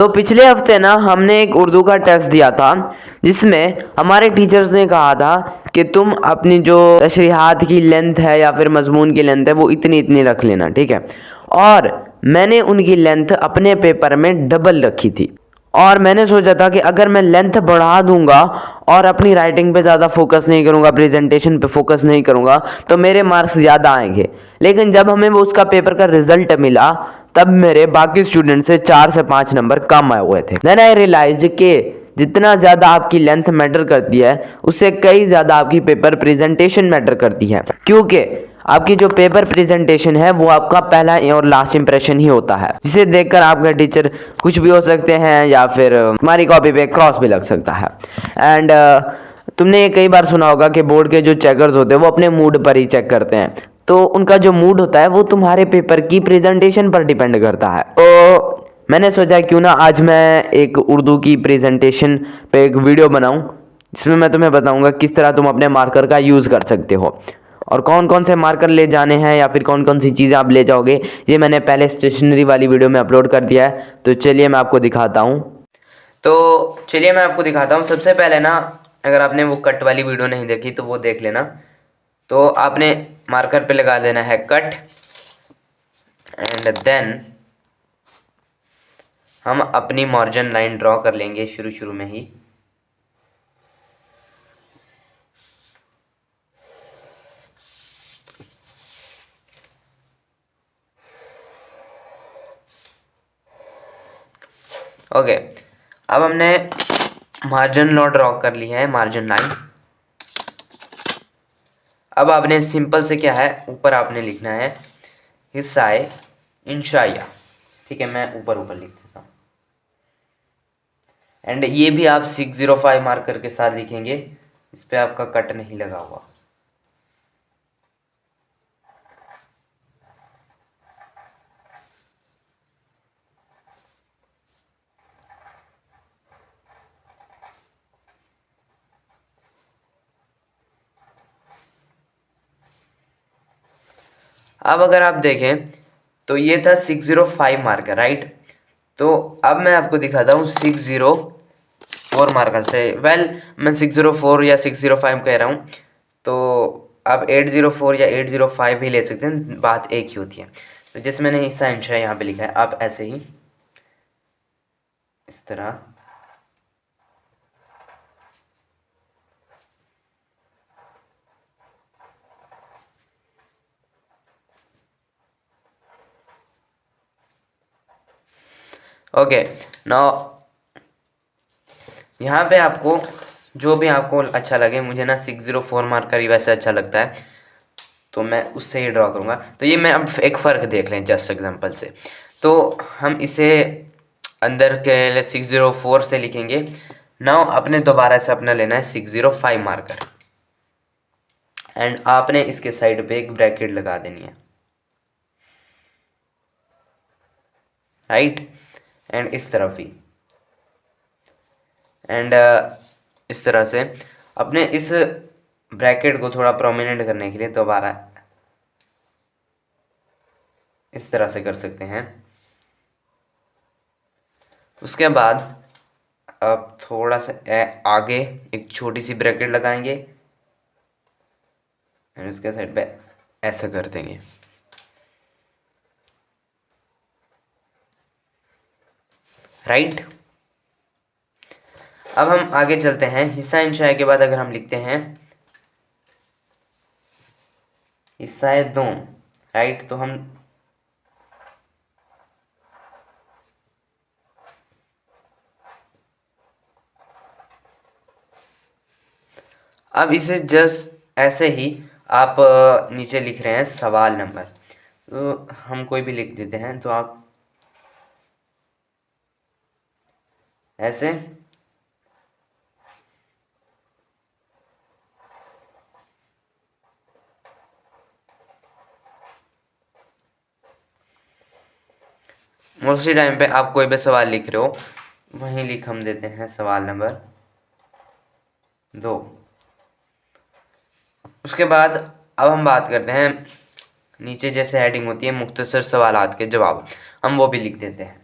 तो पिछले हफ्ते ना हमने एक उर्दू का टेस्ट दिया था जिसमें हमारे टीचर्स ने कहा था कि तुम अपनी जो तशरीहात की लेंथ है या फिर मजमून की लेंथ है वो इतनी इतनी रख लेना, ठीक है। और मैंने उनकी लेंथ अपने पेपर में डबल रखी थी और मैंने सोचा था कि अगर मैं लेंथ बढ़ा दूंगा और अपनी राइटिंग पे ज़्यादा फोकस नहीं करूंगा, प्रेजेंटेशन पे फोकस नहीं करूंगा, तो मेरे मार्क्स ज़्यादा आएंगे। लेकिन जब हमें वो उसका पेपर का रिजल्ट मिला तब मेरे बाकी स्टूडेंट से 4 से 5 नंबर कम आए हुए थे। देन आई रियलाइज्ड कि जितना ज़्यादा आपकी लेंथ मैटर करती है उससे कई ज़्यादा आपकी पेपर प्रेजेंटेशन मैटर करती है, क्योंकि आपकी जो पेपर प्रेजेंटेशन है वो आपका पहला और लास्ट इंप्रेशन ही होता है, जिसे देखकर आपका टीचर कुछ भी हो सकते हैं या फिर हमारी कॉपी पे क्रॉस भी लग सकता है। एंड तुमने ये कई बार सुना होगा कि बोर्ड के जो चेकर्स होते हैं वो अपने मूड पर ही चेक करते हैं, तो उनका जो मूड होता है वो तुम्हारे पेपर की प्रेजेंटेशन पर डिपेंड करता है। तो मैंने सोचा क्यों ना आज मैं एक उर्दू की प्रेजेंटेशन पे एक वीडियो बनाऊं जिसमें मैं तुम्हें बताऊंगा किस तरह तुम अपने मार्कर का यूज़ कर सकते हो और कौन कौन से मार्कर ले जाने हैं या फिर कौन कौन सी चीज़ें आप ले जाओगे। ये मैंने पहले स्टेशनरी वाली वीडियो में अपलोड कर दिया है, तो चलिए मैं आपको दिखाता हूँ। सबसे पहले ना, अगर आपने वो कट वाली वीडियो नहीं देखी तो वो देख लेना। तो आपने मार्कर पे लगा देना है कट एंड देन हम अपनी मार्जिन लाइन ड्रॉ कर लेंगे शुरू में ही। ओके, अब हमने मार्जिन लो ड्रॉ कर ली है, मार्जिन लाइन। अब आपने सिंपल से क्या है, ऊपर आपने लिखना है हिस्साए इंशाइया, ठीक है। मैं ऊपर लिख देता हूँ एंड ये भी आप 605 मार्कर के साथ लिखेंगे, इस पे आपका कट नहीं लगा हुआ। अब अगर आप देखें तो ये था 605 मार्कर, राइट। तो अब मैं आपको दिखाता हूँ 604 मार्कर से। मैं 604 या 605 कह रहा हूँ, तो आप 804 या 805 भी ले सकते हैं, बात एक ही होती है। तो जैसे मैंने हिस्सा इंशा यहाँ पे लिखा है, आप ऐसे ही इस तरह ओके। नाउ यहाँ पे आपको जो भी आपको अच्छा लगे, मुझे ना 604 मार्कर ही वैसे अच्छा लगता है, तो मैं उससे ही ड्रॉ करूँगा। तो ये मैं अब एक फ़र्क देख लें जस्ट एग्जांपल से। तो हम इसे अंदर के 604 से लिखेंगे। नाउ अपने दोबारा से अपना लेना है 605 मार्कर एंड आपने इसके साइड पे एक ब्रैकेट लगा देनी है, राइट। एंड इस तरफ भी एंड इस तरह से अपने इस ब्रैकेट को थोड़ा प्रोमिनेंट करने के लिए दोबारा इस तरह से कर सकते हैं। उसके बाद अब थोड़ा सा आगे एक छोटी सी ब्रैकेट लगाएंगे एंड उसके साइड पे ऐसा कर देंगे, राइट। अब हम आगे चलते हैं। हिस्सा इंशाए के बाद अगर हम लिखते हैं हिस्साए दो, राइट, तो हम अब इसे जस्ट ऐसे ही आप नीचे लिख रहे हैं सवाल नंबर, तो हम कोई भी लिख देते हैं। तो आप ऐसे मोस्टली टाइम पे आप कोई भी सवाल लिख रहे हो वहीं लिख हम देते हैं सवाल नंबर 2। उसके बाद अब हम बात करते हैं नीचे जैसे हेडिंग होती है मुख्तसर सवालात के जवाब, हम वो भी लिख देते हैं।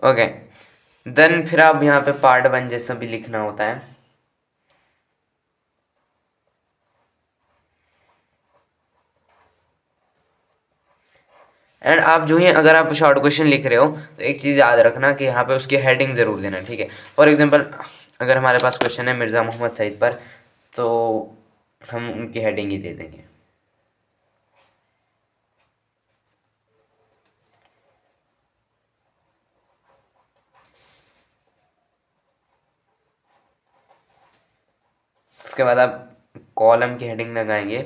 ओके, देन फिर आप यहाँ पे पार्ट 1 जैसा भी लिखना होता है। एंड आप जो ही अगर आप शॉर्ट क्वेश्चन लिख रहे हो तो एक चीज़ याद रखना कि यहाँ पे उसकी हेडिंग ज़रूर देना, ठीक है। फॉर एग्जांपल अगर हमारे पास क्वेश्चन है मिर्ज़ा मोहम्मद सईद पर, तो हम उनकी हेडिंग ही दे देंगे। उसके बाद आप कॉलम की हेडिंग लगाएंगे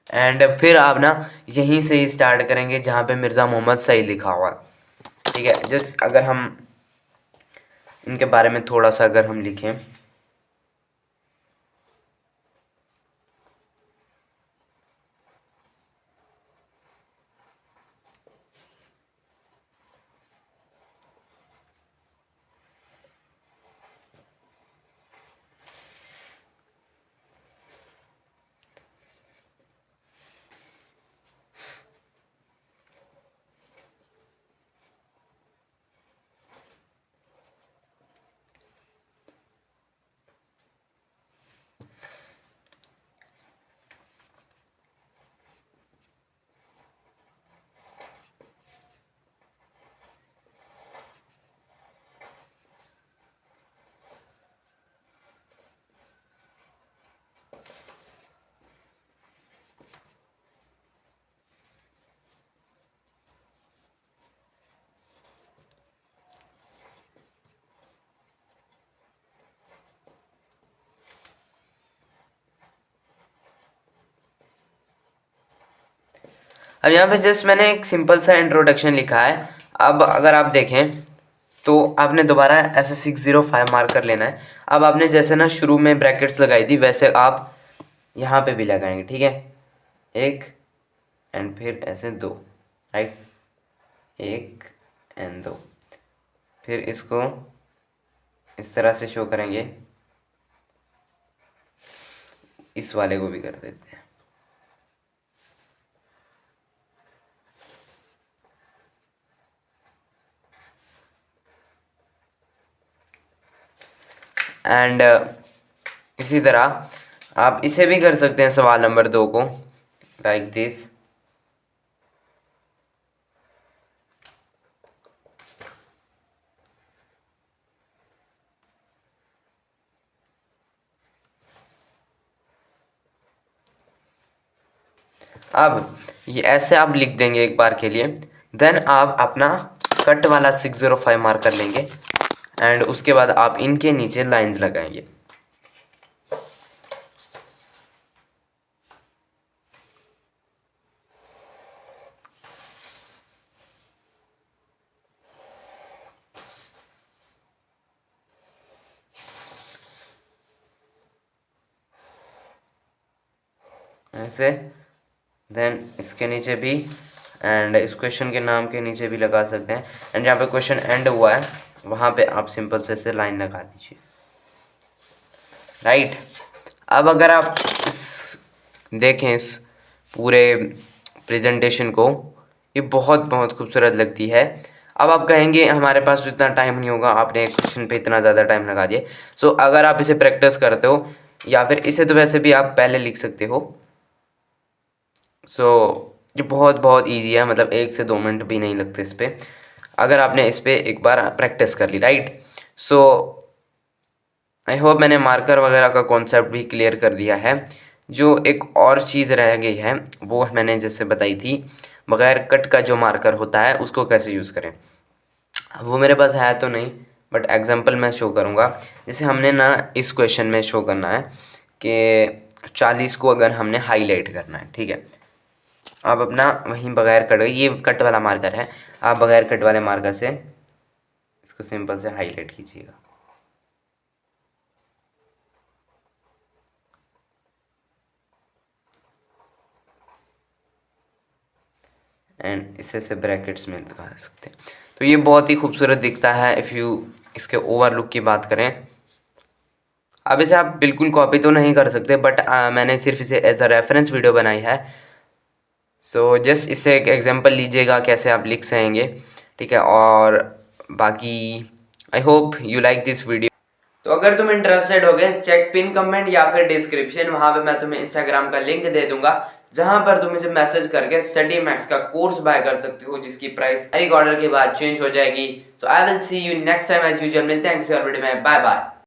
एंड फिर आप ना यहीं से ही स्टार्ट करेंगे जहाँ पे मिर्ज़ा मोहम्मद सईद लिखा हुआ है, ठीक है। जस्ट अगर हम इनके बारे में थोड़ा सा अगर हम लिखें, अब यहाँ पे जस्ट मैंने एक सिंपल सा इंट्रोडक्शन लिखा है। अब अगर आप देखें तो आपने दोबारा ऐसे 605 मार्क कर लेना है। अब आपने जैसे ना शुरू में ब्रैकेट्स लगाई थी वैसे आप यहाँ पे भी लगाएंगे, ठीक है। एक एंड फिर ऐसे 2, राइट, 1 एंड 2, फिर इसको इस तरह से शो करेंगे, इस वाले को भी कर देते हैं। एंड इसी तरह आप इसे भी कर सकते हैं सवाल नंबर 2 को, लाइक दिस। अब ये ऐसे आप लिख देंगे एक बार के लिए, देन आप अपना कट वाला 605 मार्क कर लेंगे एंड उसके बाद आप इनके नीचे लाइंस लगाएंगे। ऐसे, देन इसके नीचे भी एंड इस क्वेश्चन के नाम के नीचे भी लगा सकते हैं। एंड जहाँ पे क्वेश्चन एंड हुआ है वहाँ पे आप सिंपल से लाइन लगा दीजिए, राइट। अब अगर आप देखें इस पूरे प्रेजेंटेशन को, ये बहुत बहुत खूबसूरत लगती है। अब आप कहेंगे हमारे पास तो इतना टाइम नहीं होगा, आपने एक क्वेश्चन पे इतना ज़्यादा टाइम लगा दिया। सो अगर आप इसे प्रैक्टिस करते हो या फिर इसे तो वैसे भी आप पहले लिख सकते हो। सो ये बहुत बहुत ईजी है, मतलब 1 से 2 मिनट भी नहीं लगते इस पर, अगर आपने इस पर एक बार प्रैक्टिस कर ली, राइट। सो आई होप मैंने मार्कर वगैरह का कॉन्सेप्ट भी क्लियर कर दिया है। जो एक और चीज़ रह गई है वो मैंने जैसे बताई थी, बगैर कट का जो मार्कर होता है उसको कैसे यूज़ करें। वो मेरे पास है तो नहीं, बट एग्जांपल मैं शो करूँगा। जैसे हमने ना इस क्वेश्चन में शो करना है कि 40 को अगर हमने हाईलाइट करना है, ठीक है। आप अपना वहीं बगैर कट, ये कट वाला मार्कर है, आप बगैर कट वाले मार्कर से इसको सिंपल से हाईलाइट कीजिएगा। एंड इससे से ब्रैकेट्स में दिखा सकते हैं, तो ये बहुत ही खूबसूरत दिखता है इफ़ यू इसके ओवरलुक की बात करें। अब इसे आप बिल्कुल कॉपी तो नहीं कर सकते, बट मैंने सिर्फ इसे एज अ रेफरेंस वीडियो बनाई है। सो जस्ट इससे एक एग्जांपल लीजिएगा कैसे आप लिख सकेंगे, ठीक है। और बाकी I hope you like this video. तो अगर तुम इंटरेस्टेड हो गए, चेक पिन कमेंट या फिर डिस्क्रिप्शन, वहां पे मैं तुम्हें इंस्टाग्राम का लिंक दे दूंगा, जहां पर तुम मुझे मैसेज करके स्टडी मैक्स का कोर्स बाय कर सकते हो, जिसकी प्राइस एक ऑर्डर के बाद चेंज हो जाएगी। So I will see you next time as usual. मिलते हैं किसी और वीडियो में। Bye bye.